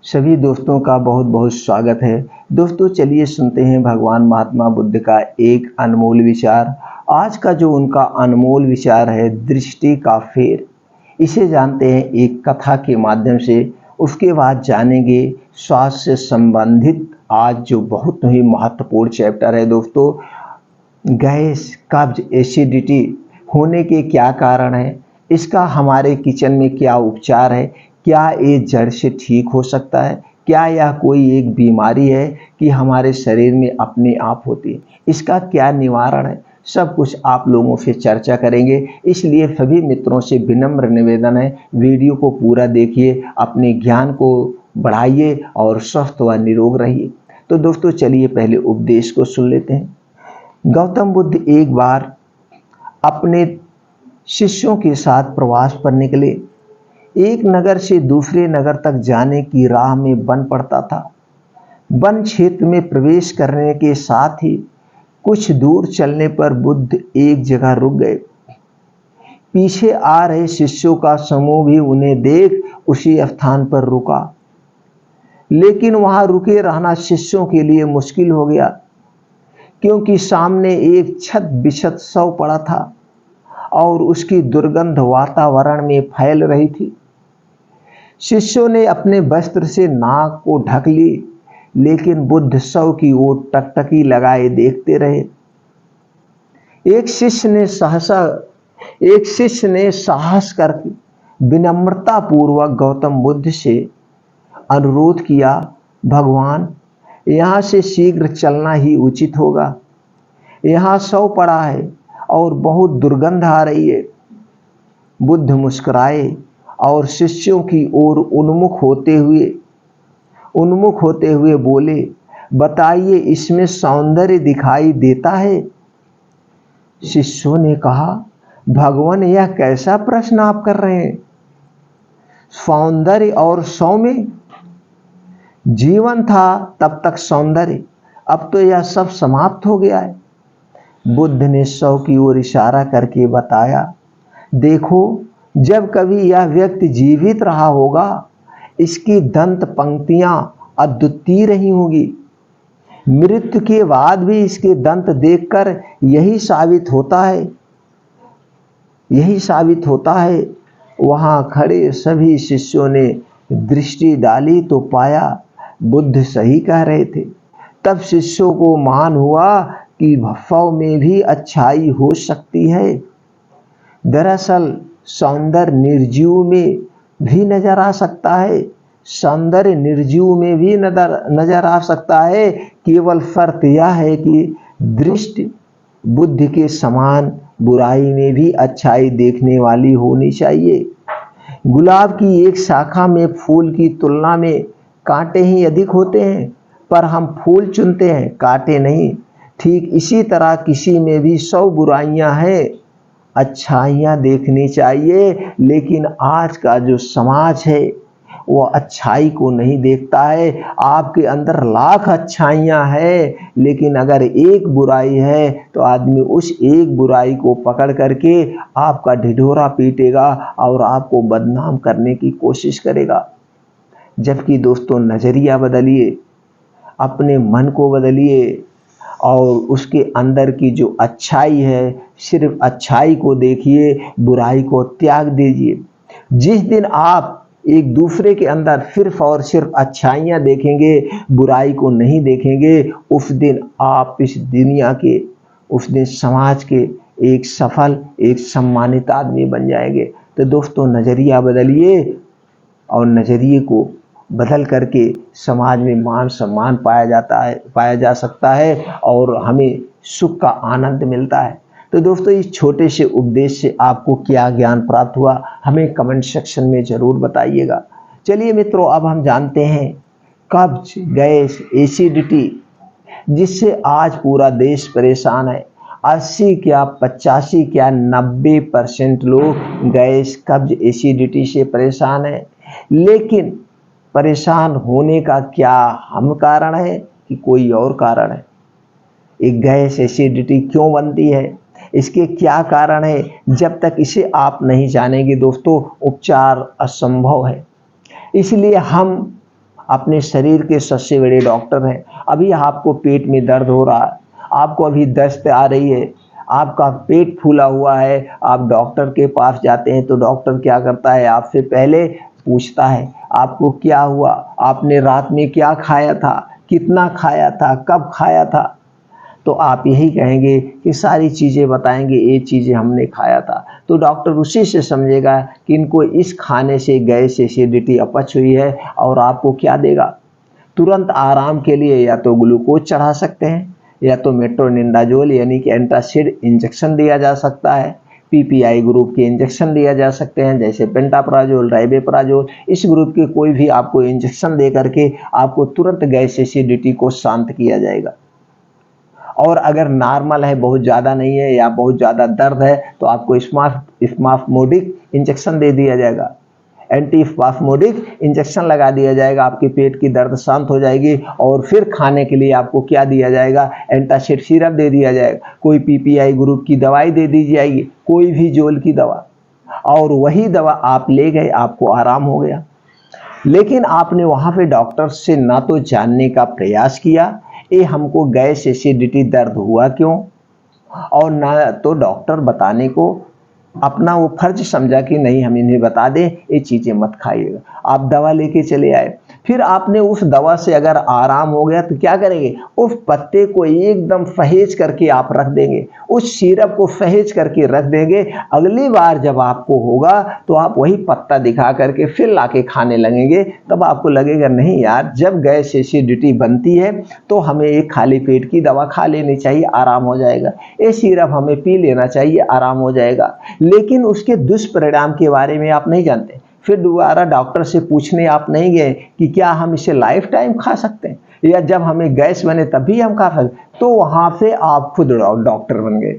सभी दोस्तों का बहुत बहुत स्वागत है। दोस्तों चलिए सुनते हैं भगवान महात्मा बुद्ध का एक अनमोल विचार। आज का जो उनका अनमोल विचार है, दृष्टि का फेर। इसे जानते हैं एक कथा के माध्यम से। उसके बाद जानेंगे स्वास्थ्य से संबंधित आज जो बहुत ही महत्वपूर्ण चैप्टर है दोस्तों, गैस, कब्ज, एसिडिटी होने के क्या कारण है, इसका हमारे किचन में क्या उपचार है, क्या ये जड़ से ठीक हो सकता है, क्या यह कोई एक बीमारी है कि हमारे शरीर में अपने आप होती है, इसका क्या निवारण है, सब कुछ आप लोगों से चर्चा करेंगे। इसलिए सभी मित्रों से विनम्र निवेदन है, वीडियो को पूरा देखिए, अपने ज्ञान को बढ़ाइए और स्वस्थ व निरोग रहिए। तो दोस्तों चलिए पहले उपदेश को सुन लेते हैं। गौतम बुद्ध एक बार अपने शिष्यों के साथ प्रवास पर निकले। एक नगर से दूसरे नगर तक जाने की राह में वन पड़ता था। वन क्षेत्र में प्रवेश करने के साथ ही कुछ दूर चलने पर बुद्ध एक जगह रुक गए। पीछे आ रहे शिष्यों का समूह भी उन्हें देख उसी स्थान पर रुका, लेकिन वहां रुके रहना शिष्यों के लिए मुश्किल हो गया, क्योंकि सामने एक छत बिछत शव पड़ा था और उसकी दुर्गंध वातावरण में फैल रही थी। शिष्यों ने अपने वस्त्र से नाक को ढक ली, लेकिन बुद्ध शव की ओर टकटकी लगाए देखते रहे। एक शिष्य ने साहस करके विनम्रता पूर्वक गौतम बुद्ध से अनुरोध किया, भगवान, यहाँ से शीघ्र चलना ही उचित होगा। यहाँ शव पड़ा है और बहुत दुर्गंध आ रही है। बुद्ध मुस्कुराए और शिष्यों की ओर उन्मुख होते हुए बोले, बताइए, इसमें सौंदर्य दिखाई देता है? शिष्यों ने कहा, भगवान, यह कैसा प्रश्न आप कर रहे हैं? सौंदर्य और शव में? जीवन था तब तक सौंदर्य, अब तो यह सब समाप्त हो गया है। बुद्ध ने शव की ओर इशारा करके बताया, देखो, जब कभी यह व्यक्ति जीवित रहा होगा, इसकी दंत पंक्तियां अद्वितीय रही होगी। मृत्यु के बाद भी इसके दंत देखकर यही साबित होता है। वहां खड़े सभी शिष्यों ने दृष्टि डाली तो पाया बुद्ध सही कह रहे थे। तब शिष्यों को मान हुआ कि शव में भी अच्छाई हो सकती है। दरअसल सौंदर्य निर्जीव में भी नजर आ सकता है। केवल शर्त यह है कि दृष्टि बुद्धि के समान बुराई में भी अच्छाई देखने वाली होनी चाहिए। गुलाब की एक शाखा में फूल की तुलना में कांटे ही अधिक होते हैं, पर हम फूल चुनते हैं, कांटे नहीं। ठीक इसी तरह किसी में भी 100 बुराइयां हैं, अच्छाइयां देखनी चाहिए, लेकिन आज का जो समाज है वो अच्छाई को नहीं देखता है। आपके अंदर लाख अच्छाइयां हैं, लेकिन अगर एक बुराई है तो आदमी उस एक बुराई को पकड़ करके आपका ढिढोरा पीटेगा और आपको बदनाम करने की कोशिश करेगा। जबकि दोस्तों, नजरिया बदलिए, अपने मन को बदलिए और उसके अंदर की जो अच्छाई है, सिर्फ अच्छाई को देखिए, बुराई को त्याग दीजिए। जिस दिन आप एक दूसरे के अंदर सिर्फ और सिर्फ अच्छाइयां देखेंगे, बुराई को नहीं देखेंगे, उस दिन आप इस दुनिया के, उस दिन समाज के एक सफल, एक सम्मानित आदमी बन जाएंगे। तो दोस्तों, नजरिया बदलिए और नजरिए को बदल करके समाज में मान सम्मान पाया जा सकता है और हमें सुख का आनंद मिलता है। तो दोस्तों, इस छोटे से उपदेश से आपको क्या ज्ञान प्राप्त हुआ, हमें कमेंट सेक्शन में जरूर बताइएगा। चलिए मित्रों, अब हम जानते हैं कब्ज, गैस, एसिडिटी, जिससे आज पूरा देश परेशान है। 80 क्या 85 क्या 90% लोग गैस, कब्ज, एसिडिटी से परेशान है। लेकिन परेशान होने का क्या हम कारण है कि कोई और कारण है? एक गैस, एसिडिटी क्यों बनती है, इसके क्या कारण है? जब तक इसे आप नहीं जानेंगे दोस्तों, उपचार असंभव है। इसलिए हम अपने शरीर के सबसे बड़े डॉक्टर हैं। अभी आपको पेट में दर्द हो रहा है, आपको अभी दस्त आ रही है, आपका पेट फूला हुआ है, आप डॉक्टर के पास जाते हैं तो डॉक्टर क्या करता है, आपसे पहले पूछता है आपको क्या हुआ, आपने रात में क्या खाया था, कितना खाया था, कब खाया था। तो आप यही कहेंगे कि सारी चीज़ें बताएंगे, ये चीज़ें हमने खाया था। तो डॉक्टर उसी से समझेगा कि इनको इस खाने से गैस, एसिडिटी, अपच हुई है, और आपको क्या देगा, तुरंत आराम के लिए या तो ग्लूकोज चढ़ा सकते हैं, या तो मेट्रोनिडाजोल यानी कि एंटासिड इंजेक्शन दिया जा सकता है, पीपीआई ग्रुप के इंजेक्शन दिया जा सकते हैं जैसे पेंटाप्राजोल, राइबेप्राजोल। इस ग्रुप के कोई भी आपको इंजेक्शन दे करके आपको तुरंत गैस, एसिडिटी को शांत किया जाएगा। और अगर नॉर्मल है, बहुत ज़्यादा नहीं है या बहुत ज़्यादा दर्द है, तो आपको स्पास्मोडिक इंजेक्शन दे दिया जाएगा, एंटी स्पास्मोडिक इंजेक्शन लगा दिया जाएगा, आपके पेट की दर्द शांत हो जाएगी। और फिर खाने के लिए आपको क्या दिया जाएगा, एंटासिड सिरप दे दिया जाएगा, कोई पीपीआई ग्रुप की दवाई दे दी जाएगी, कोई भी जोल की दवा, और वही दवा आप ले गए, आपको आराम हो गया। लेकिन आपने वहाँ पे डॉक्टर से ना तो जानने का प्रयास किया ये हमको गैस, एसिडिटी, दर्द हुआ क्यों, और ना तो डॉक्टर बताने को अपना वो फर्ज समझा कि नहीं हम इन्हें बता दें ये चीज़ें मत खाइएगा। आप दवा लेके चले आए, फिर आपने उस दवा से अगर आराम हो गया तो क्या करेंगे, उस पत्ते को एकदम सहेज करके आप रख देंगे, उस सिरप को सहेज करके रख देंगे। अगली बार जब आपको होगा तो आप वही पत्ता दिखा करके फिर लाके खाने लगेंगे। तब आपको लगेगा नहीं यार, जब गैस, एसिडिटी बनती है तो हमें एक खाली पेट की दवा खा लेनी चाहिए, आराम हो जाएगा, ये सिरप हमें पी लेना चाहिए, आराम हो जाएगा। लेकिन उसके दुष्परिणाम के बारे में आप नहीं जानते। फिर दोबारा डॉक्टर से पूछने आप नहीं गए कि क्या हम इसे लाइफ टाइम खा सकते हैं, या जब हमें गैस बने तभी हम खा सकते। तो वहाँ पे आप खुद डॉक्टर बन गए,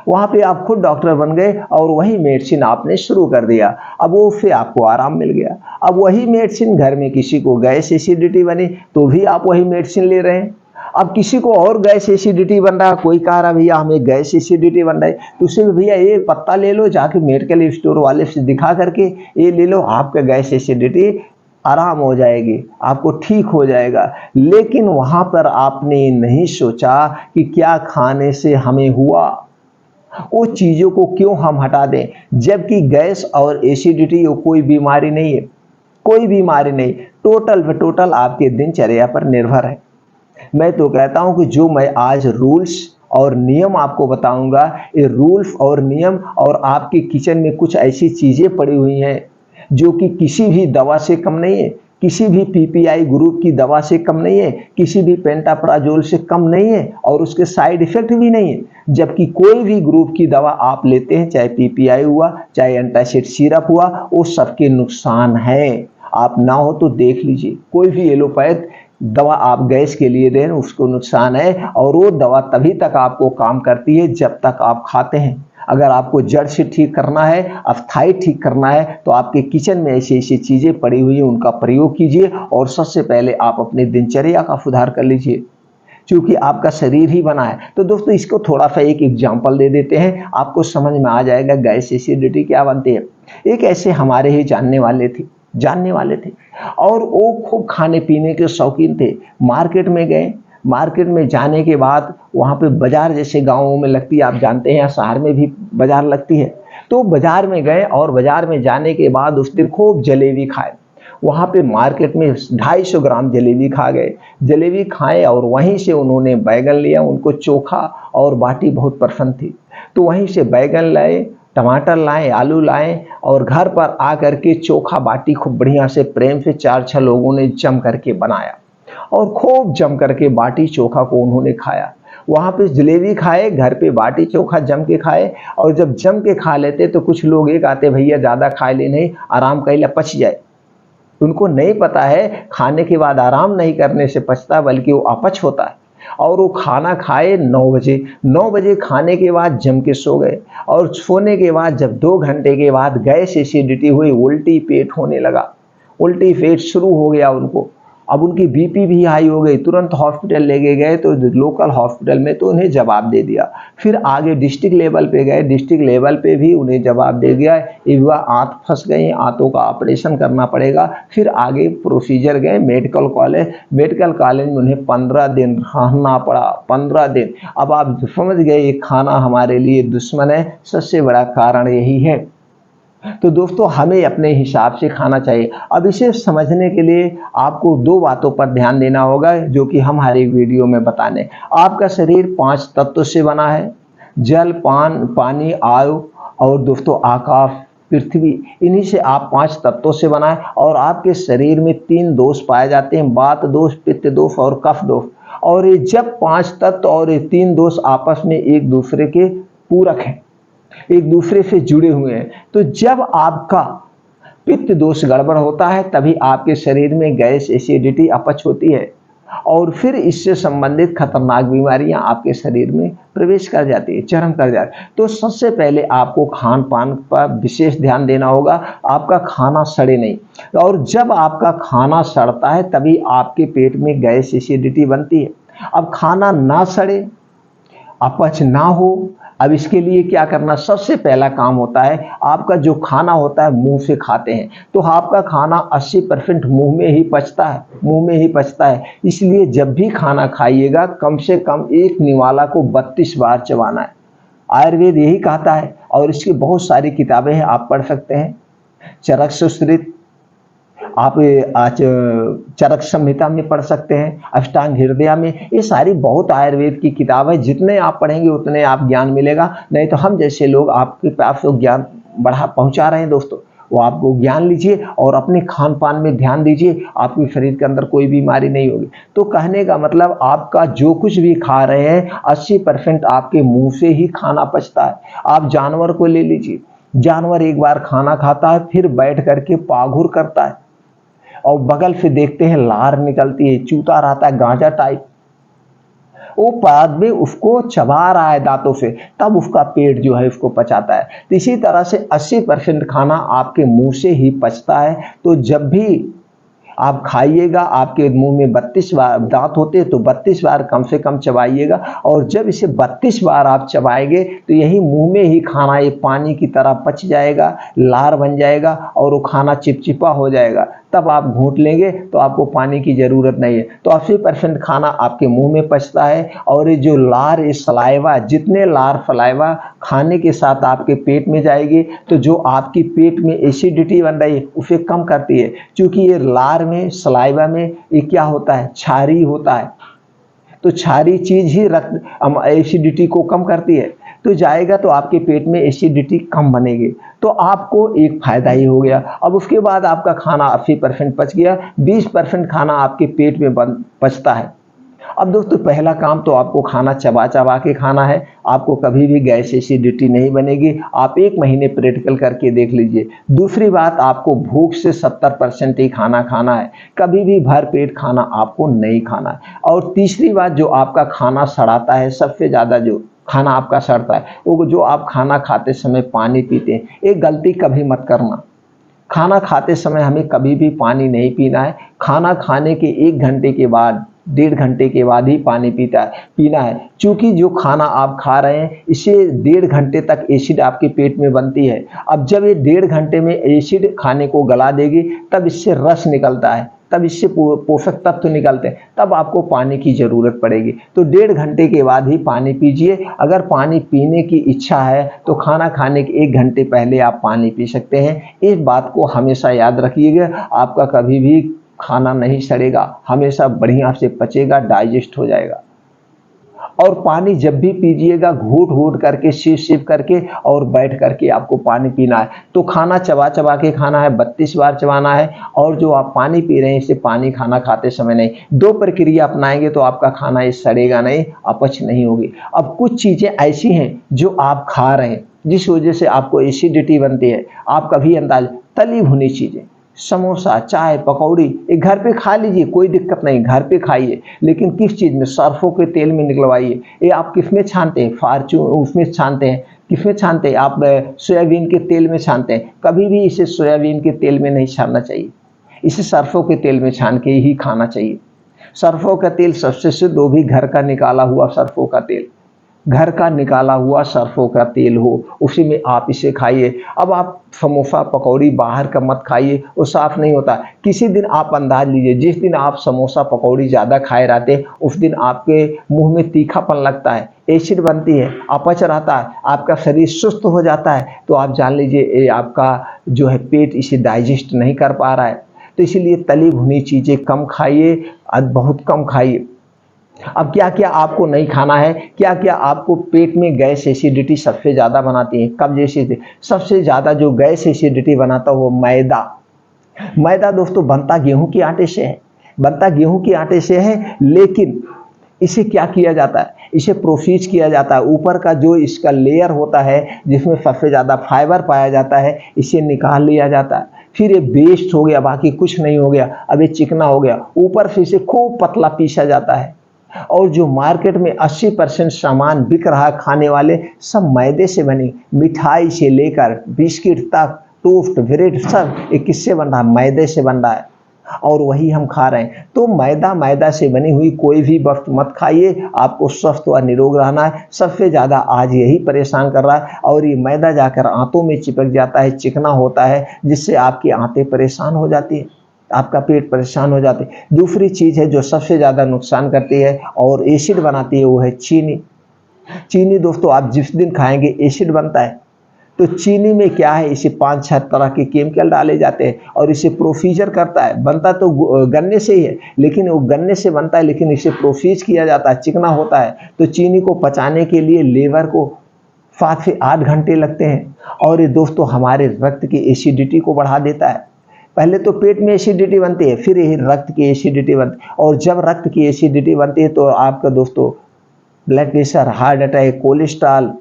वहाँ पे आप खुद डॉक्टर बन गए और वही मेडिसिन आपने शुरू कर दिया। अब वो फिर आपको आराम मिल गया। अब वही मेडिसिन घर में किसी को गैस, एसिडिटी बनी तो भी आप वही मेडिसिन ले रहे हैं। अब किसी को और गैस, एसिडिटी बन रहा, कोई कह रहा भैया हमें गैस, एसिडिटी बन रहा है, तो उसे भैया ये पत्ता ले लो, जाके मेडिकल स्टोर वाले से दिखा करके ये ले लो, आपका गैस, एसिडिटी आराम हो जाएगी, आपको ठीक हो जाएगा। लेकिन वहाँ पर आपने नहीं सोचा कि क्या खाने से हमें हुआ, वो चीज़ों को क्यों हम हटा दें, जबकि गैस और एसिडिटी कोई बीमारी नहीं है, कोई बीमारी नहीं, टोटल आपके दिनचर्या पर निर्भर है। मैं तो कहता हूं कि जो मैं आज रूल्स और नियम आपको बताऊंगा, ये रूल्स और नियम, और आपके किचन में कुछ ऐसी चीज़ें पड़ी हुई हैं जो कि किसी भी दवा से कम नहीं है, किसी भी पीपीआई ग्रुप की दवा से कम नहीं है, किसी भी पेंटाप्राजोल से कम नहीं है, और उसके साइड इफेक्ट भी नहीं है। जबकि कोई भी ग्रुप की दवा आप लेते हैं, चाहे पीपीआई हुआ, चाहे एंटासिड सिरप हुआ, वो सबके नुकसान है। आप ना हो तो देख लीजिए, कोई भी एलोपैथ दवा आप गैस के लिए दें उसको नुकसान है, और वो दवा तभी तक आपको काम करती है जब तक आप खाते हैं। अगर आपको जड़ से ठीक करना है, अस्थाई ठीक करना है, तो आपके किचन में ऐसी ऐसी चीज़ें पड़ी हुई हैं, उनका प्रयोग कीजिए। और सबसे पहले आप अपने दिनचर्या का सुधार कर लीजिए, क्योंकि आपका शरीर ही बना है। तो दोस्तों इसको थोड़ा सा एक एग्जाम्पल दे देते हैं, आपको समझ में आ जाएगा गैस, एसिडिटी क्या बनती है। एक ऐसे हमारे ही जानने वाले थे और वो खूब खाने पीने के शौकीन थे। मार्केट में गए, मार्केट में जाने के बाद वहाँ पे बाजार जैसे गाँवों में लगती है, आप जानते हैं, शहर में भी बाजार लगती है। तो बाजार में गए और बाजार में जाने के बाद उस दिन खूब जलेबी खाए। वहाँ पे मार्केट में 250 ग्राम जलेबी खा गए। जलेबी खाए और वहीं से उन्होंने बैगन लिया, उनको चोखा और बाटी बहुत पसंद थी, तो वहीं से बैगन लाए, टमाटर लाए, आलू लाए, और घर पर आकर के चोखा बाटी खूब बढ़िया से प्रेम से 4-6 लोगों ने जम करके बनाया, और खूब जम करके बाटी चोखा को उन्होंने खाया। वहाँ पे जलेबी खाए, घर पे बाटी चोखा जम के खाए। और जब जम के खा लेते तो कुछ लोग एक आते, भैया ज़्यादा खा ले नहीं, आराम कैला पच जाए। उनको नहीं पता है खाने के बाद आराम नहीं करने से पचता, बल्कि वो अपच होता है। और वो खाना खाए 9 बजे खाने के बाद जम के सो गए, और सोने के बाद जब 2 घंटे के बाद गैस, एसिडिटी हुई, उल्टी पेट होने लगा, उल्टी पेट शुरू हो गया उनको। अब उनकी बीपी भी हाई हो गई, तुरंत हॉस्पिटल लेके गए तो लोकल हॉस्पिटल में तो उन्हें जवाब दे दिया। फिर आगे डिस्ट्रिक्ट लेवल पे गए, डिस्ट्रिक्ट लेवल पे भी उन्हें जवाब दे दिया, एक बार आंत फंस गई, आंतों का ऑपरेशन करना पड़ेगा। फिर आगे प्रोसीजर गए मेडिकल कॉलेज, मेडिकल कॉलेज में उन्हें 15 दिन रहना पड़ा, 15 दिन। अब आप समझ गए ये खाना हमारे लिए दुश्मन है, सबसे बड़ा कारण यही है। तो दोस्तों हमें अपने हिसाब से खाना चाहिए। अब इसे समझने के लिए आपको 2 बातों पर ध्यान देना होगा जो कि हम हर एक वीडियो में बताने। आपका शरीर 5 तत्वों से बना है, जल, पानी, वायु और दोस्तों आकाश, पृथ्वी। इन्हीं से आप 5 तत्वों से बना है। और आपके शरीर में 3 दोष पाए जाते हैं, वात दोष, पित्त दोष और कफ दोष। और ये जब 5 तत्व और ये 3 दोष आपस में एक दूसरे के पूरक हैं, एक दूसरे से जुड़े हुए हैं, तो जब आपका पित्त दोष गड़बड़ होता है तभी आपके शरीर में गैस, एसिडिटी, अपच होती है और फिर इससे संबंधित खतरनाक बीमारियां आपके शरीर में प्रवेश कर जाती है, चरम कर जाती है। तो सबसे पहले आपको खान पान पर विशेष ध्यान देना होगा, आपका खाना सड़े नहीं। और जब आपका खाना सड़ता है तभी आपके पेट में गैस, एसिडिटी बनती है। अब खाना ना सड़े, अपच ना हो, अब इसके लिए क्या करना, सबसे पहला काम होता है, आपका जो खाना होता है मुंह से खाते हैं तो आपका खाना 80% मुंह में ही पचता है, मुंह में ही पचता है। इसलिए जब भी खाना खाइएगा कम से कम एक निवाला को 32 बार चबाना है। आयुर्वेद यही कहता है और इसकी बहुत सारी किताबें हैं, आप पढ़ सकते हैं। चरक सुश्रुत आप आज चरक संहिता में पढ़ सकते हैं, अष्टांग हृदय में, ये सारी बहुत आयुर्वेद की किताब है। जितने आप पढ़ेंगे उतने आप ज्ञान मिलेगा। नहीं तो हम जैसे लोग आपके पास तो ज्ञान पहुंचा रहे हैं दोस्तों, वो आपको ज्ञान लीजिए और अपने खान पान में ध्यान दीजिए, आपके शरीर के अंदर कोई बीमारी नहीं होगी। तो कहने का मतलब आपका जो कुछ भी खा रहे हैं 80% आपके मुंह से ही खाना पचता है। आप जानवर को ले लीजिए, जानवर एक बार खाना खाता है फिर बैठ करके पाघुर करता है और बगल से देखते हैं लार निकलती है, चूता रहता है गांजा टाइप, वो बाद में उसको चबा रहा है दांतों से, तब उसका पेट जो है उसको पचाता है। तो इसी तरह से 80% खाना आपके मुंह से ही पचता है। तो जब भी आप खाइएगा, आपके मुंह में 32 बार दांत होते हैं तो 32 बार कम से कम चबाइएगा। और जब इसे 32 बार आप चबाएंगे तो यही मुंह में ही खाना एक पानी की तरह पच जाएगा, लार बन जाएगा और वो खाना चिपचिपा हो जाएगा। तब आप घूंट लेंगे तो आपको पानी की ज़रूरत नहीं है। तो 80% खाना आपके मुंह में पचता है। और ये जो लार, ये सलाइवा, जितने लार सलाइवा खाने के साथ आपके पेट में जाएगी तो जो आपकी पेट में एसिडिटी बन रही है उसे कम करती है। क्योंकि ये लार में, सलाइवा में ये क्या होता है, क्षारीय होता है। तो क्षारीय चीज ही रक्त एसिडिटी को कम करती है। तो जाएगा तो आपके पेट में एसिडिटी कम बनेगी, तो आपको एक फायदा ही हो गया। अब उसके बाद आपका खाना 80% पच गया, 20% खाना आपके पेट में पचता है। अब दोस्तों पहला काम तो आपको खाना चबा चबा के खाना है, आपको कभी भी गैस, एसिडिटी नहीं बनेगी। आप 1 महीने प्रैक्टिकल करके देख लीजिए। दूसरी बात, आपको भूख से 70% ही खाना खाना है, कभी भी भर पेट खाना आपको नहीं खाना है। और तीसरी बात, जो आपका खाना सड़ाता है, सबसे ज़्यादा जो खाना आपका सड़ता है वो जो आप खाना खाते समय पानी पीते हैं, एक गलती कभी मत करना। खाना खाते समय हमें कभी भी पानी नहीं पीना है। खाना खाने के 1 घंटे के बाद, 1.5 घंटे के बाद ही पानी पीना है। क्योंकि जो खाना आप खा रहे हैं इसे 1.5 घंटे तक एसिड आपके पेट में बनती है। अब जब ये 1.5 घंटे में एसिड खाने को गला देगी तब इससे रस निकलता है, तब इससे पोषक तत्व निकलते हैं, तब आपको पानी की ज़रूरत पड़ेगी। तो 1.5 घंटे के बाद ही पानी पीजिए। अगर पानी पीने की इच्छा है तो खाना खाने के 1 घंटे पहले आप पानी पी सकते हैं। इस बात को हमेशा याद रखिएगा, आपका कभी भी खाना नहीं सड़ेगा, हमेशा बढ़िया से पचेगा, डाइजेस्ट हो जाएगा। और पानी जब भी पीजिएगा घूट घूट करके, सिप करके और बैठ करके आपको पानी पीना है। तो खाना चबा चबा के खाना है, 32 बार चबाना है। और जो आप पानी पी रहे हैं इसे पानी खाना खाते समय नहीं, 2 प्रक्रिया अपनाएंगे तो आपका खाना ये सड़ेगा नहीं, अपच नहीं होगी। अब कुछ चीज़ें ऐसी हैं जो आप खा रहे हैं जिस वजह से आपको एसिडिटी बनती है, आप कभी अंदाज, तली भुनी चीज़ें, समोसा, चाय, पकौड़ी, ये घर पे खा लीजिए, कोई दिक्कत नहीं, घर पे खाइए। लेकिन किस चीज़ में, सरसों के तेल में निकलवाइए। ये आप किस में छानते हैं, फार्चून उसमें छानते हैं, किस में छानते हैं आप, सोयाबीन के तेल में छानते हैं। कभी भी इसे सोयाबीन के तेल में नहीं छानना चाहिए। इसे सरसों के तेल में छान के ही खाना चाहिए। सरसों का तेल सबसे शुद्ध, वो भी घर का निकाला हुआ सरसों का तेल, घर का निकाला हुआ सरसों का तेल हो, उसी में आप इसे खाइए। अब आप समोसा पकौड़ी बाहर का मत खाइए, वो साफ नहीं होता। किसी दिन आप अंदाज लीजिए, जिस दिन आप समोसा पकौड़ी ज़्यादा खाए रहते हैं उस दिन आपके मुंह में तीखापन लगता है, एसिड बनती है, अपच रहता है, आपका शरीर सुस्त हो जाता है, तो आप जान लीजिए ये आपका जो है पेट इसे डाइजेस्ट नहीं कर पा रहा है। तो इसीलिए तली भुनी चीज़ें कम खाइए, बहुत कम खाइए। अब क्या क्या आपको नहीं खाना है, क्या क्या आपको पेट में गैस एसिडिटी सबसे ज़्यादा बनाती है, कब्ज एसिडिटी सबसे ज़्यादा जो गैस एसिडिटी बनाता है वो मैदा। मैदा दोस्तों बनता गेहूं के आटे से है, बनता गेहूं के आटे से है, लेकिन इसे क्या किया जाता है, इसे प्रोसीज किया जाता है। ऊपर का जो इसका लेयर होता है जिसमें सबसे ज़्यादा फाइबर पाया जाता है, इसे निकाल लिया जाता है। फिर ये वेस्ट हो गया, बाकी कुछ नहीं हो गया, अब ये चिकना हो गया, ऊपर से इसे खूब पतला पीसा जाता है। और जो मार्केट में 80% सामान बिक रहा है खाने वाले, सब मैदे से बनी, मिठाई से लेकर बिस्किट तक, टोस्ट ब्रेड सब ये किससे बन रहा है, मैदे से बन रहा है, और वही हम खा रहे हैं। तो मैदा से बनी हुई कोई भी वस्तु मत खाइए, आपको स्वस्थ व निरोग रहना है। सबसे ज़्यादा आज यही परेशान कर रहा है, और ये मैदा जाकर आंतों में चिपक जाता है, चिकना होता है, जिससे आपकी आंतें परेशान हो जाती है, आपका पेट परेशान हो जाते हैं। दूसरी चीज़ है जो सबसे ज़्यादा नुकसान करती है और एसिड बनाती है, वो है चीनी। चीनी दोस्तों आप जिस दिन खाएंगे एसिड बनता है। तो चीनी में क्या है, इसे 5-6 तरह के केमिकल डाले जाते हैं और इसे प्रोसीजर करता है। बनता तो गन्ने से ही है, लेकिन वो गन्ने से बनता है, लेकिन इसे प्रोसीज किया जाता है, चिकना होता है। तो चीनी को पचाने के लिए लेबर को 7 से 8 घंटे लगते हैं, और ये दोस्तों हमारे रक्त की एसिडिटी को बढ़ा देता है। पहले तो पेट में एसिडिटी बनती है, फिर यही रक्त की एसिडिटी बनती है, और जब रक्त की एसिडिटी बनती है तो आपका दोस्तों blood pressure, heart attack, cholesterol,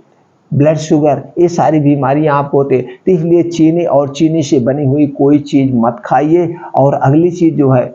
blood sugar, ये सारी बीमारियां आपको होती है। तो इसलिए चीनी और चीनी से बनी हुई कोई चीज़ मत खाइए। और अगली चीज़ जो है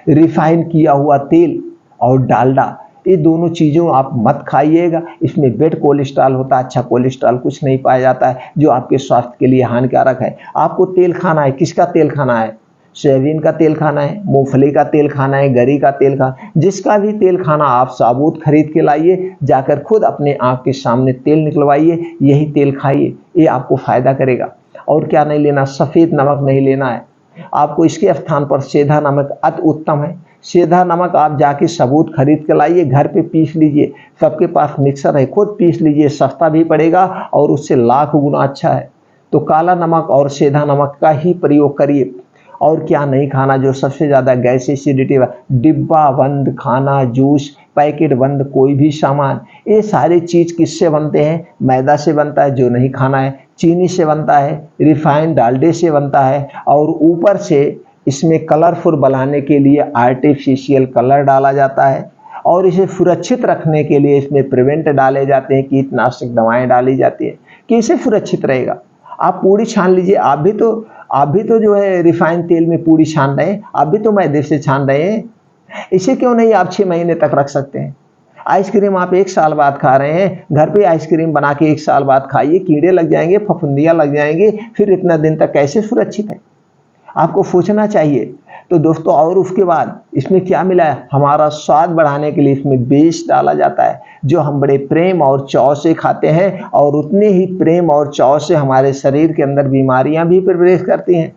रिफाइन किया हुआ तेल और डालडा, ये दोनों चीज़ों आप मत खाइएगा। इसमें बेड कोलेस्ट्रॉल होता है, अच्छा कोलेस्ट्रॉल कुछ नहीं पाया जाता है, जो आपके स्वास्थ्य के लिए हानिकारक है। आपको तेल खाना है, किसका तेल खाना है, सोयाबीन का तेल खाना है, मूंगफली का तेल खाना है, गरी का तेल खाना, जिसका भी तेल खाना आप साबुत खरीद के लाइए, जाकर खुद अपने आँख के सामने तेल निकलवाइए, यही तेल खाइए, ये आपको फायदा करेगा। और क्या नहीं लेना, सफ़ेद नमक नहीं लेना है आपको, इसके स्थान पर सेंधा नमक अति उत्तम है। सेंधा नमक आप जाके सबूत खरीद के लाइए, घर पे पीस लीजिए, सबके पास मिक्सर है, खुद पीस लीजिए, सस्ता भी पड़ेगा और उससे लाख गुना अच्छा है। तो काला नमक और सेंधा नमक का ही प्रयोग करिए। और क्या नहीं खाना, जो सबसे ज़्यादा गैस एसिडिटी, डिब्बा बंद खाना, जूस, पैकेट बंद कोई भी सामान, ये सारी चीज़ किससे बनते हैं, मैदा से बनता है, जो नहीं खाना है। चीनी से बनता है, रिफाइंड डालडे से बनता है, और ऊपर से इसमें कलरफुल बनाने के लिए आर्टिफिशियल कलर डाला जाता है, और इसे सुरक्षित रखने के लिए इसमें प्रिवेंट डाले जाते हैं, कीटनाशक दवाएं डाली जाती है कि इसे सुरक्षित रहेगा। आप पूड़ी छान लीजिए, आप भी तो जो है रिफाइंड तेल में पूड़ी छान रहे हैं, आप भी तो मैदे से छान रहे हैं। इसे क्यों नहीं आप 6 महीने तक रख सकते हैं। आइसक्रीम आप 1 साल बाद खा रहे हैं, घर पे आइसक्रीम बना के 1 साल बाद खाइए, कीड़े लग जाएंगे, फफूंदियाँ लग जाएंगी, फिर इतना दिन तक कैसे सुरक्षित है, आपको सोचना चाहिए। तो दोस्तों और उसके बाद इसमें क्या मिला है, हमारा स्वाद बढ़ाने के लिए इसमें बेस डाला जाता है, जो हम बड़े प्रेम और चाव से खाते हैं, और उतने ही प्रेम और चाव से हमारे शरीर के अंदर बीमारियां भी प्रवेश करती हैं।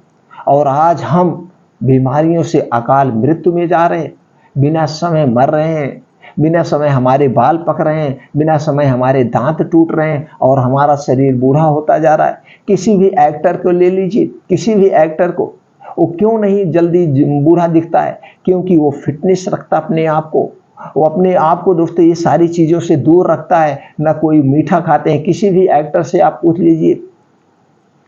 और आज हम बीमारियों से अकाल मृत्यु में जा रहे हैं, बिना समय मर रहे हैं, बिना समय हमारे बाल पक रहे हैं, बिना समय हमारे दांत टूट रहे हैं, और हमारा शरीर बूढ़ा होता जा रहा है। किसी भी एक्टर को ले लीजिए, किसी भी एक्टर को, वो क्यों नहीं जल्दी बूढ़ा दिखता है, क्योंकि वो फिटनेस रखता अपने आप को, वो अपने आप को दोस्तों ये सारी चीज़ों से दूर रखता है। ना कोई मीठा खाते हैं, किसी भी एक्टर से आप पूछ लीजिए,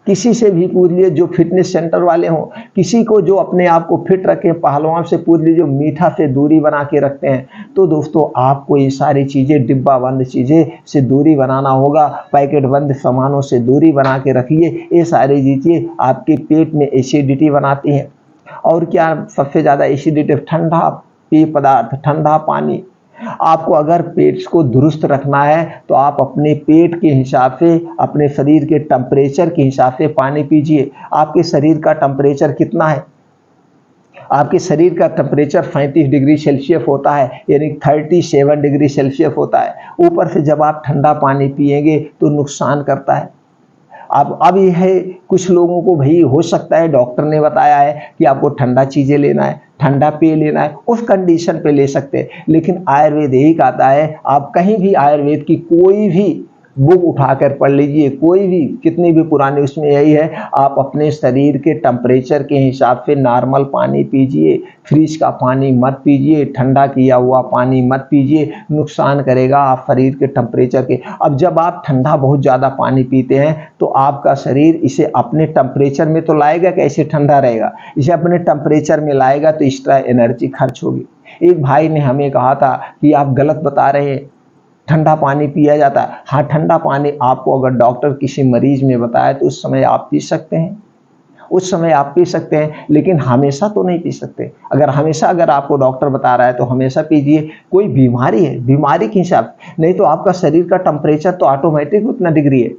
किसी से भी पूछ लीजिए जो फिटनेस सेंटर वाले हों, किसी को जो अपने आप को फिट रखे, पहलवान से पूछ लीजिए, मीठा से दूरी बना के रखते हैं। तो दोस्तों आपको ये सारी चीज़ें, डिब्बा बंद चीज़ें से दूरी बनाना होगा, पैकेट बंद सामानों से दूरी बना के रखिए। ये सारी चीज़ें आपके पेट में एसिडिटी बनाती हैं। और क्या सबसे ज़्यादा एसिडिटी, ठंडा पेय पदार्थ, ठंडा पानी। आपको अगर पेट को दुरुस्त रखना है तो आप अपने पेट के हिसाब से, अपने शरीर के टेम्परेचर के हिसाब से पानी पीजिए। आपके शरीर का टेम्परेचर कितना है, आपके शरीर का टेम्परेचर 35 डिग्री सेल्सियस होता है, यानी 37 डिग्री सेल्सियस होता है। ऊपर से जब आप ठंडा पानी पिएंगे तो नुकसान करता है। अब ये है, कुछ लोगों को भाई हो सकता है डॉक्टर ने बताया है कि आपको ठंडा चीज़ें लेना है, ठंडा पेय लेना है, उस कंडीशन पे ले सकते हैं। लेकिन आयुर्वेद यही कहता है, आप कहीं भी आयुर्वेद की कोई भी बुक उठाकर पढ़ लीजिए, कोई भी, कितनी भी पुरानी, उसमें यही है, आप अपने शरीर के टेम्परेचर के हिसाब से नॉर्मल पानी पीजिए, फ्रिज का पानी मत पीजिए, ठंडा किया हुआ पानी मत पीजिए, नुकसान करेगा आप शरीर के टेम्परेचर के। अब जब आप ठंडा बहुत ज़्यादा पानी पीते हैं तो आपका शरीर इसे अपने टेम्परेचर में तो लाएगा, कैसे ठंडा रहेगा, इसे अपने टेम्परेचर में लाएगा तो एक्स्ट्रा एनर्जी खर्च होगी। एक भाई ने हमें कहा था कि आप गलत बता रहे हैं, ठंडा पानी पिया जाता है। हाँ, ठंडा पानी आपको अगर डॉक्टर किसी मरीज ने बताया तो उस समय आप पी सकते हैं, उस समय आप पी सकते हैं, लेकिन हमेशा तो नहीं पी सकते। अगर आपको डॉक्टर बता रहा है तो हमेशा पीजिए। कोई बीमारी है, बीमारी के हिसाब, नहीं तो आपका शरीर का टेम्परेचर तो ऑटोमेटिक उतना डिग्री है,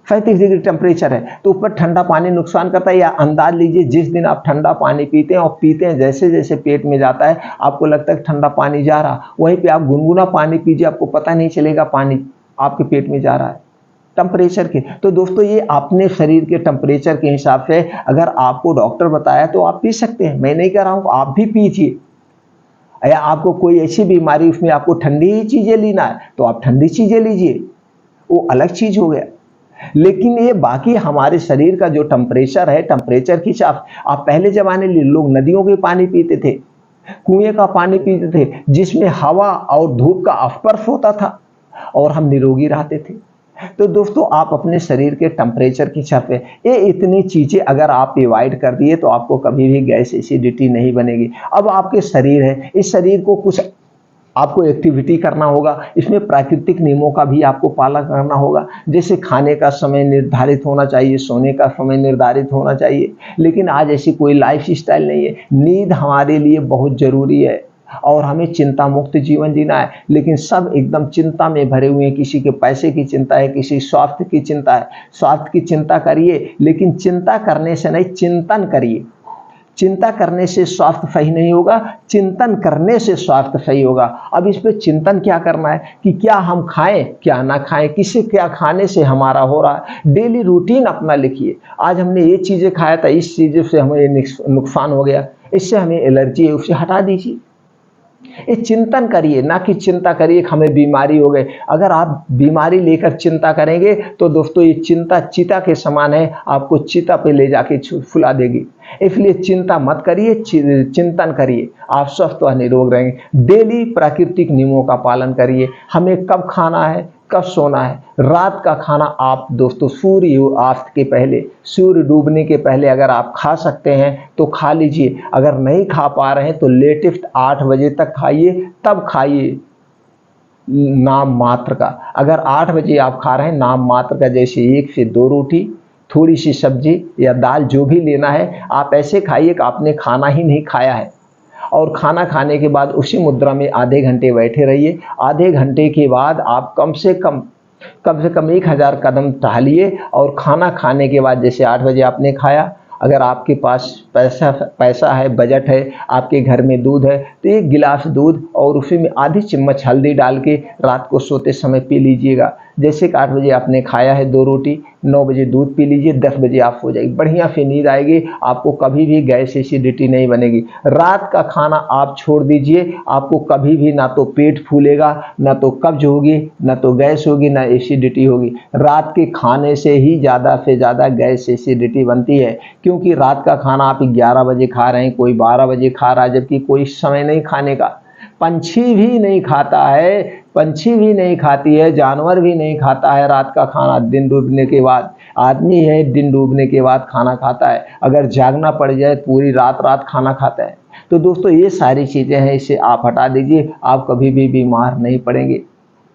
35 डिग्री टेम्परेचर है, तो ऊपर ठंडा पानी नुकसान करता है। या अंदाज लीजिए, जिस दिन आप ठंडा पानी पीते हैं और पीते हैं, जैसे जैसे पेट में जाता है आपको लगता है ठंडा पानी जा रहा, वहीं पे आप गुनगुना पानी पीजिए, आपको पता नहीं चलेगा पानी आपके पेट में जा रहा है टेम्परेचर के। तो दोस्तों, ये अपने शरीर के टेम्परेचर के हिसाब से अगर आपको डॉक्टर बताया तो आप पी सकते हैं, मैं नहीं कह रहा हूँ, आप भी पीजिए। या आपको कोई ऐसी बीमारी उसमें आपको ठंडी ही चीज़ें लेना है तो आप ठंडी चीज़ें लीजिए, वो अलग चीज़ हो गया। लेकिन ये बाकी हमारे शरीर का जो टेम्परेचर है, टेम्परेचर की हिसाब, आप पहले जमाने में लोग नदियों के पानी पीते थे, कुएं का पानी पीते थे, जिसमें हवा और धूप का स्पर्श होता था और हम निरोगी रहते थे। तो दोस्तों, आप अपने शरीर के टेम्परेचर की हिसाब से ये इतनी चीज़ें अगर आप अवॉइड कर दिए तो आपको कभी भी गैस एसिडिटी नहीं बनेगी। अब आपके शरीर है, इस शरीर को कुछ आपको एक्टिविटी करना होगा, इसमें प्राकृतिक नियमों का भी आपको पालन करना होगा। जैसे खाने का समय निर्धारित होना चाहिए, सोने का समय निर्धारित होना चाहिए। लेकिन आज ऐसी कोई लाइफ स्टाइल नहीं है। नींद हमारे लिए बहुत ज़रूरी है और हमें चिंता मुक्त जीवन जीना है, लेकिन सब एकदम चिंता में भरे हुए हैं। किसी के पैसे की चिंता है, किसी स्वास्थ्य की चिंता है। स्वास्थ्य की चिंता करिए, लेकिन चिंता करने से नहीं, चिंतन करिए। चिंता करने से स्वास्थ्य सही नहीं होगा, चिंतन करने से स्वास्थ्य सही होगा। अब इस पे चिंतन क्या करना है कि क्या हम खाएं, क्या ना खाएं, किसे क्या खाने से हमारा हो रहा है। डेली रूटीन अपना लिखिए, आज हमने ये चीज़ें खाया था, इस चीज़ से हमें नुकसान हो गया, इससे हमें एलर्जी है, उसे हटा दीजिए। ये चिंतन करिए, ना कि चिंता करिए कि हमें बीमारी हो गई। अगर आप बीमारी लेकर चिंता करेंगे तो दोस्तों ये चिंता चीता के समान है, आपको चीता पे ले जाके फुला देगी। इसलिए चिंता मत करिए, चिंतन करिए, आप स्वस्थ व निरोग रहेंगे। डेली प्राकृतिक नियमों का पालन करिए। हमें कब खाना है, कब सोना है। रात का खाना आप दोस्तों सूर्य अस्त के पहले, सूर्य डूबने के पहले अगर आप खा सकते हैं तो खा लीजिए। अगर नहीं खा पा रहे हैं तो लेटेस्ट 8 बजे तक खाइए, तब खाइए नाम मात्र का। अगर 8 बजे आप खा रहे हैं नाम मात्र का, जैसे 1 से 2 रोटी, थोड़ी सी सब्जी या दाल, जो भी लेना है आप ऐसे खाइए कि आपने खाना ही नहीं खाया है। और खाना खाने के बाद उसी मुद्रा में आधे घंटे बैठे रहिए। आधे घंटे के बाद आप कम से कम 1000 कदम टहलिए। और खाना खाने के बाद जैसे 8 बजे आपने खाया, अगर आपके पास पैसा है, बजट है, आपके घर में दूध है तो 1 गिलास दूध और उसी में आधी चम्मच हल्दी डाल के रात को सोते समय पी लीजिएगा। जैसे कि 8 बजे आपने खाया है 2 रोटी, 9 बजे दूध पी लीजिए, 10 बजे आप सो जाइए, बढ़िया से नींद आएगी, आपको कभी भी गैस एसिडिटी नहीं बनेगी। रात का खाना आप छोड़ दीजिए, आपको कभी भी ना तो पेट फूलेगा, ना तो कब्ज होगी, ना तो गैस होगी, ना एसिडिटी होगी। रात के खाने से ही ज़्यादा से ज़्यादा गैस एसिडिटी बनती है, क्योंकि रात का खाना आप 11 बजे खा रहे हैं, कोई 12 बजे खा रहा है, जबकि कोई समय नहीं खाने का। पंछी भी नहीं खाता है, पंछी भी नहीं खाती है, जानवर भी नहीं खाता है रात का खाना दिन डूबने के बाद। आदमी है दिन डूबने के बाद खाना खाता है, अगर जागना पड़ जाए पूरी रात खाना खाता है। तो दोस्तों ये सारी चीज़ें हैं, इसे आप हटा दीजिए, आप कभी भी बीमार नहीं पड़ेंगे,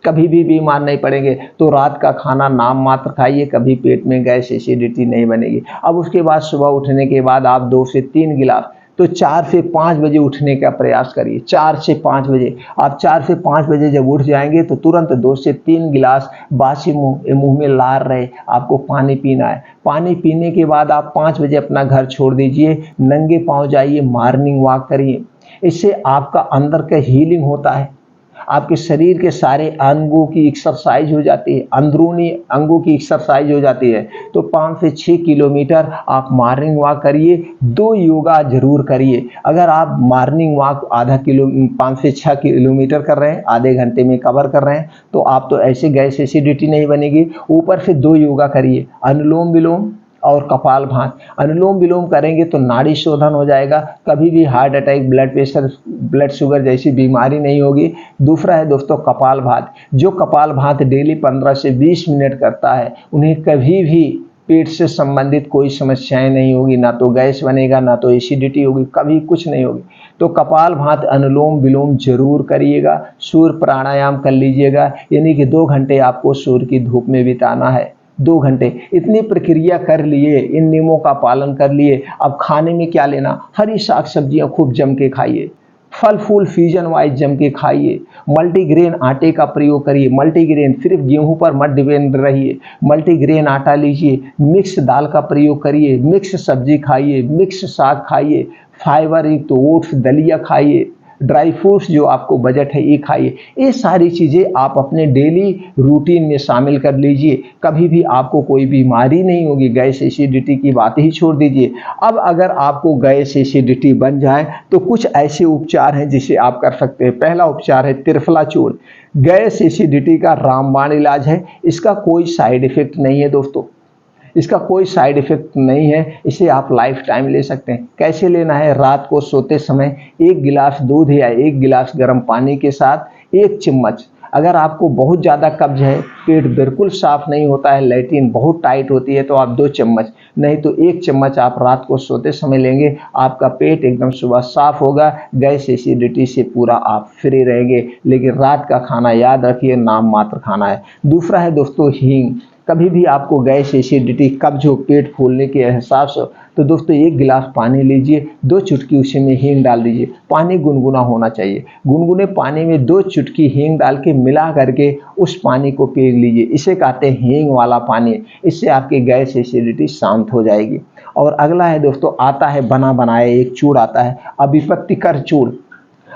कभी भी बीमार नहीं पड़ेंगे। तो रात का खाना नाम मात्र खाइए, कभी पेट में गैस एसिडिटी नहीं बनेगी। अब उसके बाद सुबह उठने के बाद आप 2 से 3 गिलास तो 4 से 5 बजे उठने का प्रयास करिए। 4 से 5 बजे, आप 4 से 5 बजे जब उठ जाएंगे तो तुरंत 2 से 3 गिलास बासी मुंह में लार रहे आपको पानी पीना है। पानी पीने के बाद आप 5 बजे अपना घर छोड़ दीजिए, नंगे पांव जाइए, मॉर्निंग वॉक करिए। इससे आपका अंदर का हीलिंग होता है, आपके शरीर के सारे अंगों की एक्सरसाइज हो जाती है, अंदरूनी अंगों की एक्सरसाइज हो जाती है। तो 5 से 6 किलोमीटर आप मॉर्निंग वॉक करिए। 2 योगा जरूर करिए। अगर आप मॉर्निंग वॉक 5 से 6 किलोमीटर कर रहे हैं, आधे घंटे में कवर कर रहे हैं, तो आप तो ऐसे गैस एसिडिटी नहीं बनेगी। ऊपर से 2 योगा करिए, अनुलोम विलोम और कपालभाति। अनुलोम विलोम करेंगे तो नाड़ी शोधन हो जाएगा, कभी भी heart attack, blood pressure, blood sugar जैसी बीमारी नहीं होगी। दूसरा है दोस्तों कपालभाति। जो कपालभाति डेली 15 से 20 मिनट करता है, उन्हें कभी भी पेट से संबंधित कोई समस्याएं नहीं होगी, ना तो गैस बनेगा, ना तो एसिडिटी होगी, कभी कुछ नहीं होगी। तो कपालभाति, अनुलोम विलोम जरूर करिएगा। सूर्य प्राणायाम कर लीजिएगा, यानी कि 2 घंटे आपको सूर्य की धूप में बिताना है। 2 घंटे इतनी प्रक्रिया कर लिए, इन नियमों का पालन कर लिए। अब खाने में क्या लेना, हरी साग सब्जियां खूब जम के खाइए, फल फूल सीजन वाइज जम के खाइए। मल्टीग्रेन आटे का प्रयोग करिए। मल्टीग्रेन, सिर्फ गेहूं पर मत डिपेंड रहिए, मल्टीग्रेन आटा लीजिए। मिक्स दाल का प्रयोग करिए, मिक्स सब्जी खाइए, मिक्स साग खाइए। फाइबर युक्त ओट्स, दलिया खाइए। ड्राई फ्रूट्स जो आपको बजट है ये खाइए। ये सारी चीज़ें आप अपने डेली रूटीन में शामिल कर लीजिए, कभी भी आपको कोई बीमारी नहीं होगी। गैस एसिडिटी की बात ही छोड़ दीजिए। अब अगर आपको गैस एसिडिटी बन जाए तो कुछ ऐसे उपचार हैं जिसे आप कर सकते हैं। पहला उपचार है त्रिफला चूर्ण। गैस एसिडिटी का रामबाण इलाज है, इसका कोई साइड इफेक्ट नहीं है दोस्तों, इसका कोई साइड इफेक्ट नहीं है, इसे आप लाइफ टाइम ले सकते हैं। कैसे लेना है, रात को सोते समय 1 गिलास दूध या 1 गिलास गर्म पानी के साथ 1 चम्मच। अगर आपको बहुत ज़्यादा कब्ज है, पेट बिल्कुल साफ नहीं होता है, लैट्रिन बहुत टाइट होती है, तो आप 2 चम्मच, नहीं तो 1 चम्मच आप रात को सोते समय लेंगे। आपका पेट एकदम सुबह साफ होगा, गैस एसिडिटी से पूरा आप फ्री रहेंगे। लेकिन रात का खाना याद रखिए, नाम मात्र खाना है। दूसरा है दोस्तों हींग। कभी भी आपको गैस एसिडिटी, कब्ज हो, पेट फूलने के एहसास हो, तो दोस्तों 1 गिलास पानी लीजिए, 2 चुटकी उसी में हींग डाल दीजिए। पानी गुनगुना होना चाहिए। गुनगुने पानी में 2 चुटकी हींग डाल के मिला करके उस पानी को पी लीजिए। इसे कहते हैं हींग वाला पानी। इससे आपकी गैस एसिडिटी शांत हो जाएगी। और अगला है दोस्तों, आता है बना बनाया एक चूर्ण आता है, अभिपत्तिकर चूर्ण।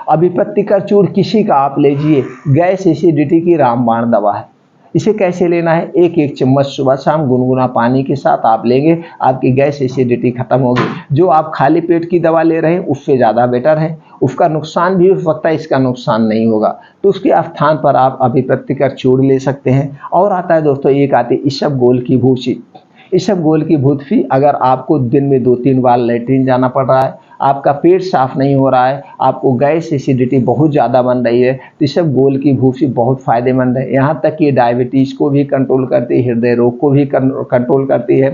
अभिपत्तिकर चूर्ण किसी का आप लीजिए, गैस एसिडिटी की रामबाण दवा है। इसे कैसे लेना है, 1-1 चम्मच सुबह शाम गुनगुना पानी के साथ आप लेंगे, आपकी गैस एसिडिटी खत्म होगी। जो आप खाली पेट की दवा ले रहे हैं उससे ज़्यादा बेटर है, उसका नुकसान भी हो सकता है, इसका नुकसान नहीं होगा। तो उसके स्थान पर आप अभिपत्तिकर चूर्ण ले सकते हैं। और आता है दोस्तों, एक आती है इसबगोल की भूसी। इसबगोल की भूसी, अगर आपको दिन में 2-3 बार लैट्रिन जाना पड़ रहा है, आपका पेट साफ नहीं हो रहा है, आपको गैस एसिडिटी बहुत ज़्यादा बन रही है, तो इसबगोल की भूसी बहुत फ़ायदेमंद है। यहाँ तक कि डायबिटीज़ को भी कंट्रोल करती है, हृदय रोग को भी कंट्रोल करती है,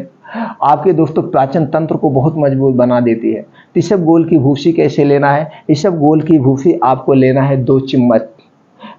आपके दोस्तों पाचन तंत्र को बहुत मजबूत बना देती है। तो इसबगोल की भूसी कैसे लेना है, इसबगोल की भूसी आपको लेना है 2 चम्मच।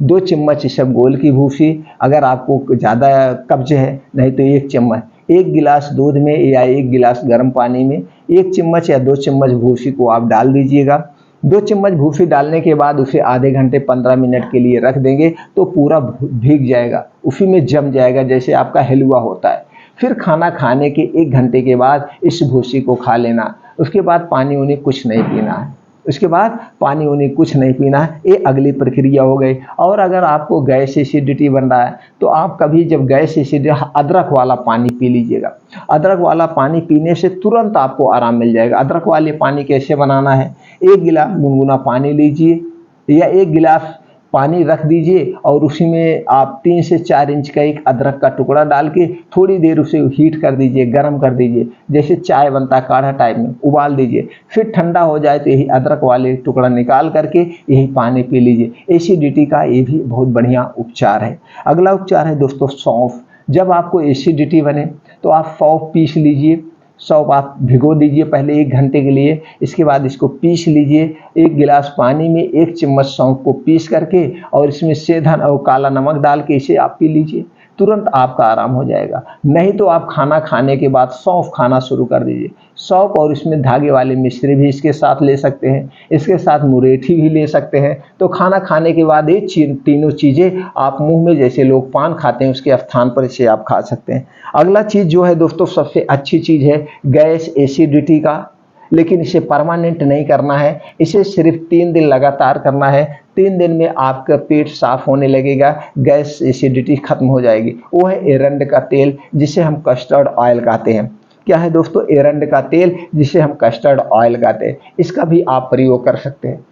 2 चम्मच इसबगोल की भूसी। अगर आपको ज़्यादा कब्ज है, नहीं तो 1 चम्मच। 1 गिलास दूध में या 1 गिलास गर्म पानी में 1 चम्मच या 2 चम्मच भूसी को आप डाल दीजिएगा। 2 चम्मच भूसी डालने के बाद उसे आधे घंटे 15 मिनट के लिए रख देंगे, तो पूरा भीग जाएगा, उसी में जम जाएगा, जैसे आपका हलवा होता है। फिर खाना खाने के 1 घंटे के बाद इस भूसी को खा लेना। उसके बाद पानी उन्हें कुछ नहीं पीना है, उसके बाद पानी उन्हें कुछ नहीं पीना है। ये अगली प्रक्रिया हो गई। और अगर आपको गैस एसिडिटी बन रहा है, तो आप कभी जब गैस एसिडिटी, अदरक वाला पानी पी लीजिएगा। अदरक वाला पानी पीने से तुरंत आपको आराम मिल जाएगा। अदरक वाले पानी कैसे बनाना है, 1 गिलास गुनगुना पानी लीजिए या 1 गिलास पानी रख दीजिए और उसी में आप 3 से 4 इंच का एक अदरक का टुकड़ा डाल के थोड़ी देर उसे हीट कर दीजिए, गर्म कर दीजिए, जैसे चाय बनता काढ़ा टाइप में उबाल दीजिए। फिर ठंडा हो जाए तो यही अदरक वाले टुकड़ा निकाल करके यही पानी पी लीजिए। एसिडिटी का ये भी बहुत बढ़िया उपचार है। अगला उपचार है दोस्तों सौंफ। जब आपको एसिडिटी बने तो आप सौंफ पीस लीजिए। सौंफ आप भिगो दीजिए पहले 1 घंटे के लिए, इसके बाद इसको पीस लीजिए। 1 गिलास पानी में 1 चम्मच सौंफ को पीस करके और इसमें सेंधा और काला नमक डाल के इसे आप पी लीजिए। तुरंत आपका आराम हो जाएगा। नहीं तो आप खाना खाने के बाद सौंफ खाना शुरू कर दीजिए। सौंफ और इसमें धागे वाले मिश्री भी इसके साथ ले सकते हैं, इसके साथ मुरेठी भी ले सकते हैं। तो खाना खाने के बाद ये तीनों चीज़ें आप मुंह में, जैसे लोग पान खाते हैं उसके स्थान पर इसे आप खा सकते हैं। अगला चीज़ जो है दोस्तों, सबसे अच्छी चीज़ है गैस एसिडिटी का, लेकिन इसे परमानेंट नहीं करना है, इसे सिर्फ 3 दिन लगातार करना है। 3 दिन में आपका पेट साफ होने लगेगा, गैस एसिडिटी खत्म हो जाएगी। वो है एरंड का तेल, जिसे हम कस्टर्ड ऑयल कहते हैं। क्या है दोस्तों? एरंड का तेल, जिसे हम कस्टर्ड ऑयल कहते हैं। इसका भी आप प्रयोग कर सकते हैं।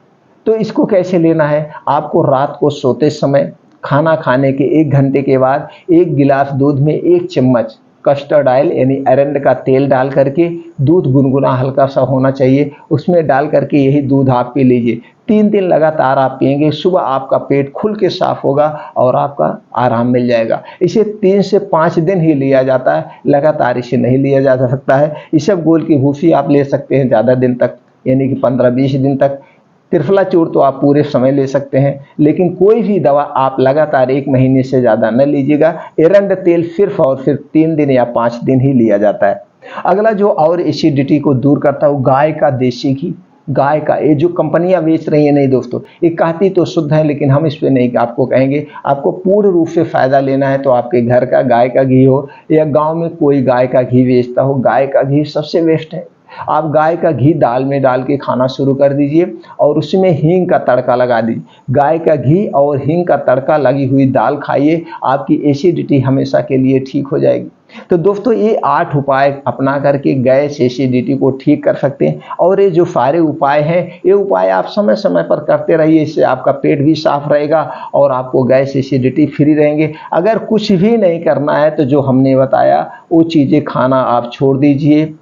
तो इसको कैसे लेना है? आपको रात को सोते समय खाना खाने के 1 घंटे के बाद 1 गिलास दूध में 1 चम्मच कस्टर्ड ऑयल यानी एरंड का तेल डाल करके, दूध गुनगुना हल्का सा होना चाहिए, उसमें डाल करके यही दूध आप पी लीजिए। 3 दिन लगातार आप पिएंगे, सुबह आपका पेट खुल के साफ होगा और आपका आराम मिल जाएगा। इसे 3 से 5 दिन ही लिया जाता है, लगातार इसे नहीं लिया जा सकता है। इसबगोल की भूसी आप ले सकते हैं ज़्यादा दिन तक, यानी कि 15-20 दिन तक। त्रिफला चूर्ण तो आप पूरे समय ले सकते हैं, लेकिन कोई भी दवा आप लगातार 1 महीने से ज़्यादा न लीजिएगा। एरंड तेल सिर्फ और सिर्फ 3 दिन या 5 दिन ही लिया जाता है। अगला जो और एसिडिटी को दूर करता है वो गाय का देसी घी। गाय का, ये जो कंपनियां बेच रही हैं, नहीं दोस्तों, ये कहती तो शुद्ध है, लेकिन हम इस पे नहीं आपको कहेंगे। आपको पूर्ण रूप से फायदा लेना है तो आपके घर का गाय का घी हो या गांव में कोई गाय का घी बेचता हो, गाय का घी सबसे बेस्ट है। आप गाय का घी दाल में डाल के खाना शुरू कर दीजिए और उसमें हींग का तड़का लगा दीजिए। गाय का घी और हींग का तड़का लगी हुई दाल खाइए, आपकी एसिडिटी हमेशा के लिए ठीक हो जाएगी। तो दोस्तों, ये 8 उपाय अपना करके गैस एसिडिटी को ठीक कर सकते हैं। और ये जो सारे उपाय हैं, ये उपाय आप समय समय पर करते रहिए, इससे आपका पेट भी साफ रहेगा और आपको गैस एसिडिटी फ्री रहेंगे। अगर कुछ भी नहीं करना है तो जो हमने बताया वो चीज़ें खाना आप छोड़ दीजिए,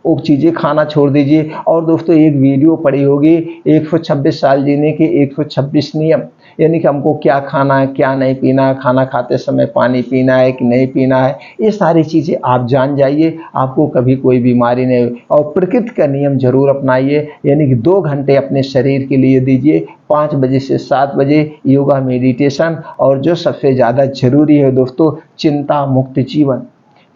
वो चीज़ें खाना छोड़ दीजिए। और दोस्तों, एक वीडियो पड़ी होगी 126 साल जीने के 126 नियम, यानी कि हमको क्या खाना है, क्या नहीं पीना, खाना खाते समय पानी पीना है कि नहीं पीना है, ये सारी चीज़ें आप जान जाइए, आपको कभी कोई बीमारी नहीं हो। और प्रकृति का नियम जरूर अपनाइए, यानी कि 2 घंटे अपने शरीर के लिए दीजिए, 5 बजे से 7 बजे योगा मेडिटेशन। और जो सबसे ज़्यादा जरूरी है दोस्तों, चिंता मुक्त जीवन।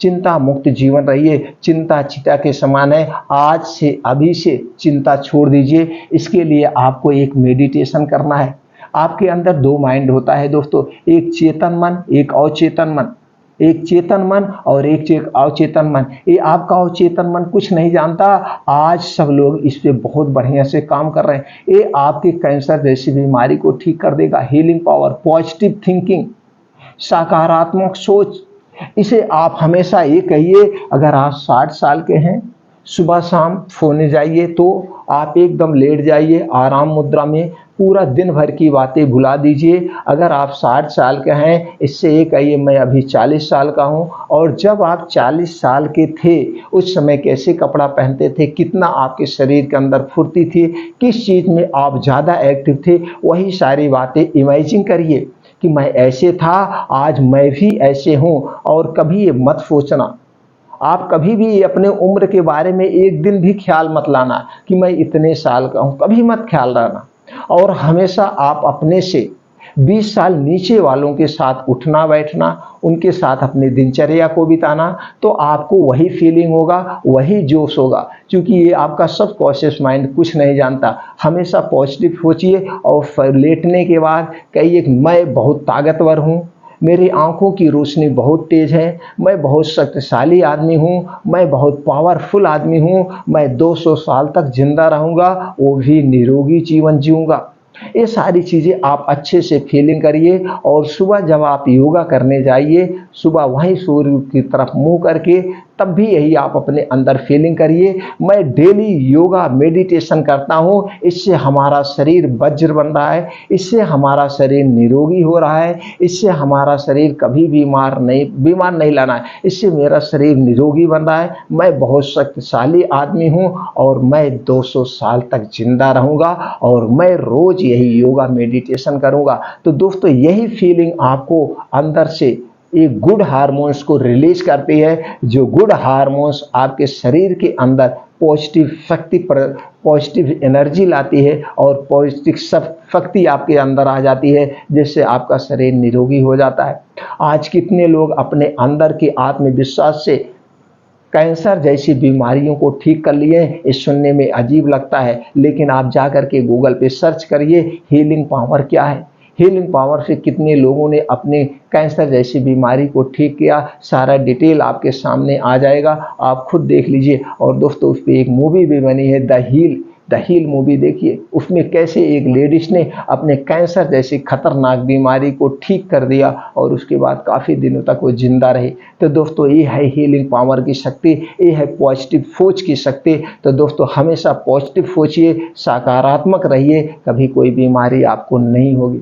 चिंता मुक्त जीवन रहिए। चिंता चिता के समान है। आज से, अभी से चिंता छोड़ दीजिए। इसके लिए आपको एक मेडिटेशन करना है। आपके अंदर 2 माइंड होता है दोस्तों, एक चेतन मन, एक अवचेतन मन। एक चेतन मन और एक अवचेतन मन। ये आपका अवचेतन मन कुछ नहीं जानता। आज सब लोग इस पे बहुत बढ़िया से काम कर रहे हैं। ये आपके कैंसर जैसी बीमारी को ठीक कर देगा। हीलिंग पावर, पॉजिटिव थिंकिंग, सकारात्मक सोच, इसे आप हमेशा ये कहिए। अगर आप 60 साल के हैं, सुबह शाम सोने जाइए तो आप एकदम लेट जाइए आराम मुद्रा में, पूरा दिन भर की बातें भुला दीजिए। अगर आप 60 साल के हैं, इससे ये कहिए मैं अभी 40 साल का हूँ। और जब आप 40 साल के थे उस समय कैसे कपड़ा पहनते थे, कितना आपके शरीर के अंदर फुर्ती थी, किस चीज़ में आप ज़्यादा एक्टिव थे, वही सारी बातें इमेजिन करिए कि मैं ऐसे था, आज मैं भी ऐसे हूँ। और कभी ये मत सोचना, आप कभी भी अपने उम्र के बारे में एक दिन भी ख्याल मत लाना कि मैं इतने साल का हूँ, कभी मत ख्याल लाना। और हमेशा आप अपने से 20 साल नीचे वालों के साथ उठना बैठना, उनके साथ अपनी दिनचर्या को बिताना, तो आपको वही फीलिंग होगा, वही जोश होगा। क्योंकि ये आपका सबकॉन्शियस माइंड कुछ नहीं जानता। हमेशा पॉजिटिव सोचिए और लेटने के बाद कहिए मैं बहुत ताकतवर हूँ, मेरी आंखों की रोशनी बहुत तेज है, मैं बहुत शक्तिशाली आदमी हूँ, मैं बहुत पावरफुल आदमी हूँ, मैं 200 साल तक जिंदा रहूँगा, वो भी निरोगी जीवन जीऊँगा। ये सारी चीज़ें आप अच्छे से फीलिंग करिए। और सुबह जब आप योगा करने जाइए, सुबह वहीं सूर्य की तरफ मुंह करके, तब भी यही आप अपने अंदर फीलिंग करिए, मैं डेली योगा मेडिटेशन करता हूँ, इससे हमारा शरीर वज्र बन रहा है, इससे हमारा शरीर निरोगी हो रहा है, इससे हमारा शरीर कभी बीमार नहीं लाना है, इससे मेरा शरीर निरोगी बन रहा है, मैं बहुत शक्तिशाली आदमी हूँ और मैं 200 साल तक जिंदा रहूँगा और मैं रोज यही योगा मेडिटेशन करूँगा। तो दोस्तों, यही फीलिंग आपको अंदर से एक गुड हार्मोन्स को रिलीज करती है, जो गुड हार्मोन्स आपके शरीर के अंदर पॉजिटिव शक्ति, पॉजिटिव एनर्जी लाती है और पॉजिटिव शक्ति आपके अंदर आ जाती है, जिससे आपका शरीर निरोगी हो जाता है। आज कितने लोग अपने अंदर के आत्मविश्वास से कैंसर जैसी बीमारियों को ठीक कर लिए। ये सुनने में अजीब लगता है, लेकिन आप जाकर के गूगल पे सर्च करिए हीलिंग पावर क्या है। हीलिंग पावर से कितने लोगों ने अपने कैंसर जैसी बीमारी को ठीक किया, सारा डिटेल आपके सामने आ जाएगा, आप खुद देख लीजिए। और दोस्तों, उस पर एक मूवी भी बनी है, द हील मूवी देखिए, उसमें कैसे एक लेडीज ने अपने कैंसर जैसी खतरनाक बीमारी को ठीक कर दिया और उसके बाद काफ़ी दिनों तक वो जिंदा रही। तो दोस्तों, ये है हीलिंग पावर की शक्ति, ये है पॉजिटिव सोच की शक्ति। तो दोस्तों, हमेशा पॉजिटिव सोचिए, सकारात्मक रहिए, कभी कोई बीमारी आपको नहीं होगी।